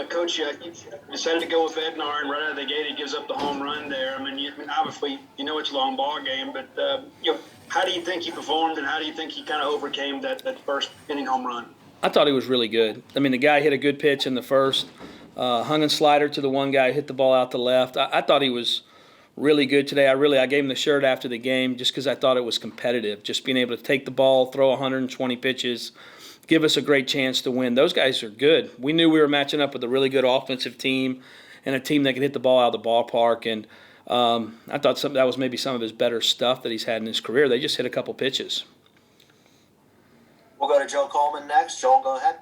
Coach, you decided to go with Ednar, and right out of the gate, he gives up the home run there. I mean, obviously, it's a long ball game, but how do you think he performed, and how do you think he kind of overcame that first inning home run? I thought he was really good. I mean, the guy hit a good pitch in the first, hung and slider to the one guy, hit the ball out to left. I thought he was really good today. I gave him the shirt after the game just because I thought it was competitive. Just being able to take the ball, throw 120 pitches, give us a great chance to win. Those guys are good. We knew we were matching up with a really good offensive team and a team that could hit the ball out of the ballpark. And I thought that was maybe some of his better stuff that he's had in his career. They just hit a couple pitches. We'll go to Joe Coleman next. Joel, go ahead.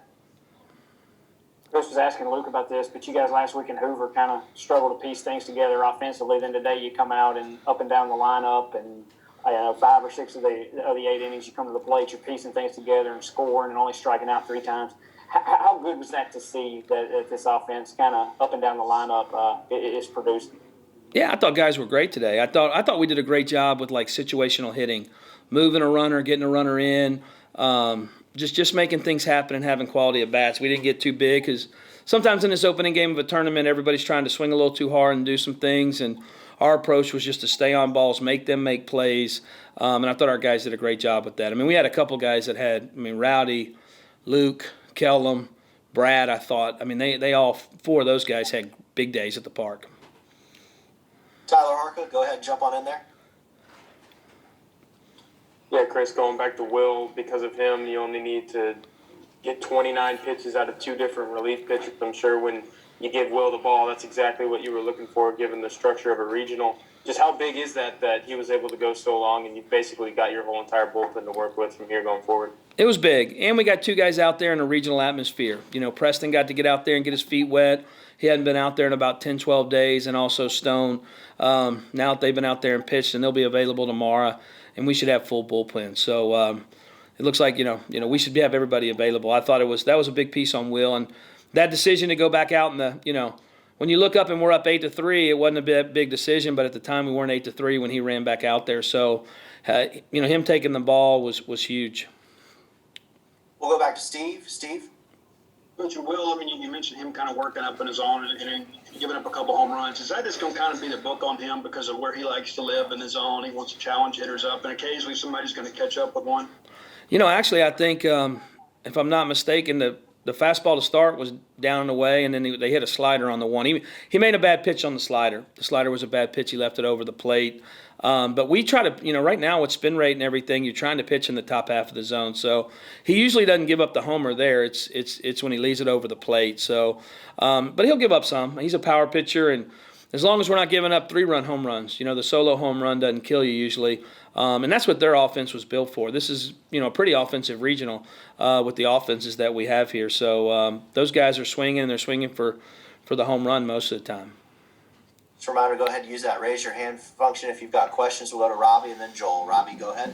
Chris was asking Luke about this, but you guys last week in Hoover kind of struggled to piece things together offensively. Then today you come out and up and down the lineup, and 5 or 6 of the 8 innings you come to the plate, you're piecing things together and scoring and only striking out 3 times. How good was that to see that this offense kind of up and down the lineup is producing? Yeah, I thought guys were great today. I thought we did a great job with like situational hitting, moving a runner, getting a runner in. Just making things happen and having quality at bats. We didn't get too big because sometimes in this opening game of a tournament, everybody's trying to swing a little too hard and do some things. And our approach was just to stay on balls, make them make plays. And I thought our guys did a great job with that. I mean, we had a couple guys that had, Rowdy, Luke, Kellum, Brad, I thought. I mean, they all 4 of those guys had big days at the park. Tyler Harka, go ahead and jump on in there. Yeah, Chris, going back to Will, because of him, you only need to get 29 pitches out of 2 different relief pitchers. I'm sure when you give Will the ball, that's exactly what you were looking for, given the structure of a regional. Just how big is that he was able to go so long, and you basically got your whole entire bullpen to work with from here going forward? It was big, and we got 2 guys out there in a regional atmosphere. Preston got to get out there and get his feet wet. He hadn't been out there in about 10, 12 days, and also Stone. Now that they've been out there and pitched, and they'll be available tomorrow, and we should have full bullpen. So it looks like we should have everybody available. I thought that was a big piece on Will, and that decision to go back out in the when you look up and we're up 8-3, it wasn't a big decision, but at the time we weren't 8-3 when he ran back out there. So him taking the ball was huge. We'll go back to Steve. Steve. Coach Will, you mentioned him kind of working up in his own and giving up a couple home runs. Is that just going to kind of be the book on him because of where he likes to live in his zone? He wants to challenge hitters up, and occasionally somebody's going to catch up with one? Actually, I think, if I'm not mistaken, the fastball to start was down and away, and then they hit a slider on the one. He made a bad pitch on the slider. The slider was a bad pitch. He left it over the plate. But we try to, right now with spin rate and everything, you're trying to pitch in the top half of the zone. So he usually doesn't give up the homer there. It's when he leaves it over the plate. So, but he'll give up some. He's a power pitcher, and as long as we're not giving up 3-run home runs, the solo home run doesn't kill you usually. And that's what their offense was built for. This is, a pretty offensive regional with the offenses that we have here. So those guys are swinging, and they're swinging for the home run most of the time. Just a reminder, go ahead and use that raise your hand function if you've got questions. We'll go to Robbie and then Joel. Robbie, go ahead.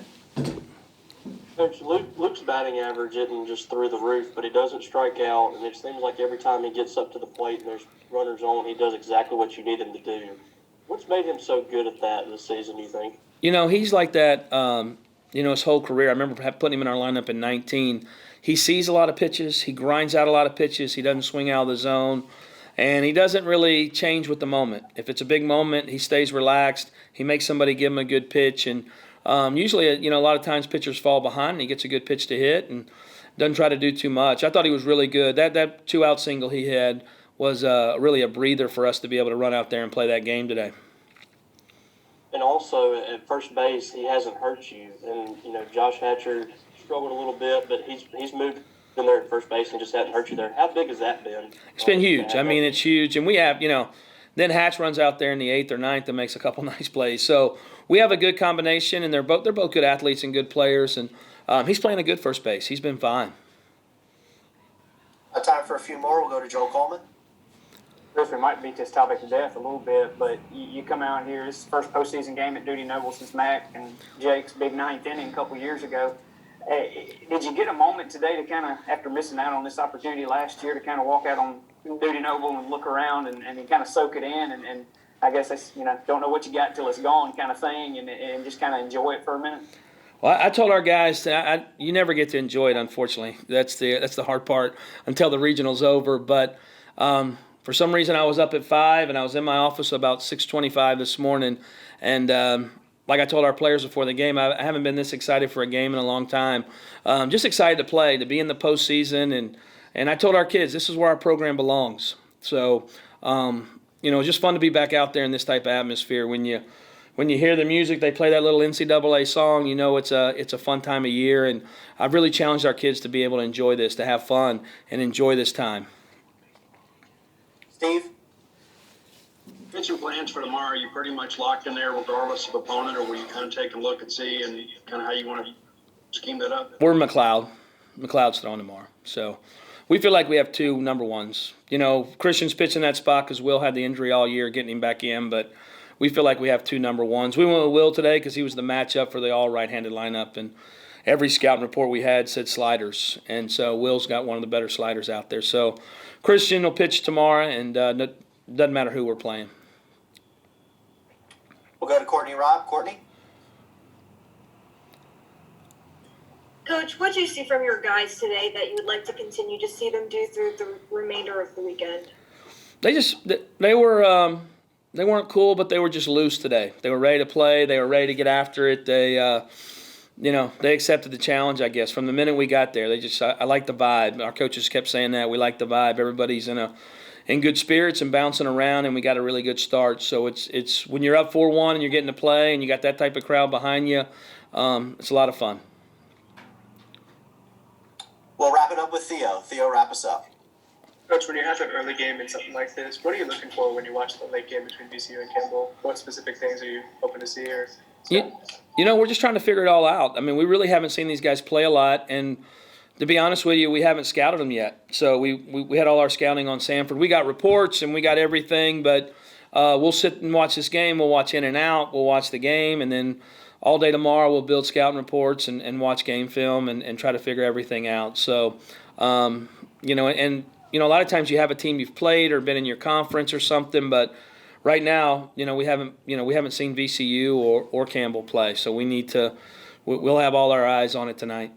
Coach, Luke's batting average isn't just through the roof, but he doesn't strike out, and it seems like every time he gets up to the plate and there's runners on, he does exactly what you need him to do. What's made him so good at that this season, you think? He's like that, his whole career. I remember putting him in our lineup in 19. He sees a lot of pitches. He grinds out a lot of pitches. He doesn't swing out of the zone. And he doesn't really change with the moment. If it's a big moment, he stays relaxed. He makes somebody give him a good pitch. And usually, a lot of times pitchers fall behind and he gets a good pitch to hit and doesn't try to do too much. I thought he was really good. That 2-out single he had was really a breather for us to be able to run out there and play that game today. And also, at first base, he hasn't hurt you. And, Josh Hatcher struggled a little bit, but he's moved in there at first base and just hadn't hurt you there. How big has that been? It's been huge. It's huge. And we have, then Hatch runs out there in the 8th or 9th and makes a couple nice plays. So we have a good combination, and they're both good athletes and good players. And he's playing a good first base. He's been fine. Time for a few more. We'll go to Joel Coleman. Chris, we might beat this topic to death a little bit, but you come out here, this is the first postseason game at Duty Noble since Mac and Jake's big 9th inning a couple years ago. Did you get a moment today to kind of, after missing out on this opportunity last year, to kind of walk out on Duty Noble and look around and kind of soak it in and I guess that's, don't know what you got till it's gone kind of thing and just kind of enjoy it for a minute? Well, I told our guys you never get to enjoy it, unfortunately. That's the hard part until the regional's over. But For some reason, I was up at 5, and I was in my office about 6:25 this morning, and like I told our players before the game, I haven't been this excited for a game in a long time. Just excited to play, to be in the postseason, and I told our kids this is where our program belongs. So, just fun to be back out there in this type of atmosphere. When you hear the music, they play that little NCAA song. It's a fun time of year, and I've really challenged our kids to be able to enjoy this, to have fun, and enjoy this time. Steve? Pitching plans for tomorrow, are you pretty much locked in there regardless of opponent, or will you kind of take a look and see and kind of how you want to scheme that up? We're McLeod. McLeod's throwing tomorrow. So we feel like we have 2 number ones. Christian's pitching that spot because Will had the injury all year, getting him back in, but we feel like we have 2 number ones. We went with Will today because he was the matchup for the all right-handed lineup, and every scouting report we had said sliders, and so Will's got one of the better sliders out there. So Christian will pitch tomorrow, and doesn't matter who we're playing. We'll go to Courtney Robb. Courtney? Coach, what did you see from your guys today that you would like to continue to see them do through the remainder of the weekend? They weren't cool, but they were just loose today. They were ready to play. They were ready to get after it. They accepted the challenge, I guess, from the minute we got there. I like the vibe. Our coaches kept saying that. We like the vibe. Everybody's in good spirits and bouncing around, and we got a really good start. So it's when you're up 4-1 and you're getting to play and you got that type of crowd behind you, it's a lot of fun. We'll wrap it up with Theo. Theo, wrap us up. Coach, when you have an early game in something like this, what are you looking for when you watch the late game between VCU and Campbell? What specific things are you hoping to see? We're just trying to figure it all out. I mean, we really haven't seen these guys play a lot, and to be honest with you, we haven't scouted them yet. So we had all our scouting on Sanford. We got reports and we got everything, but we'll sit and watch this game. We'll watch in and out. We'll watch the game, and then all day tomorrow we'll build scouting reports and watch game film and try to figure everything out. So, a lot of times you have a team you've played or been in your conference or something, but right now, we haven't seen VCU or Campbell play. So we'll have all our eyes on it tonight.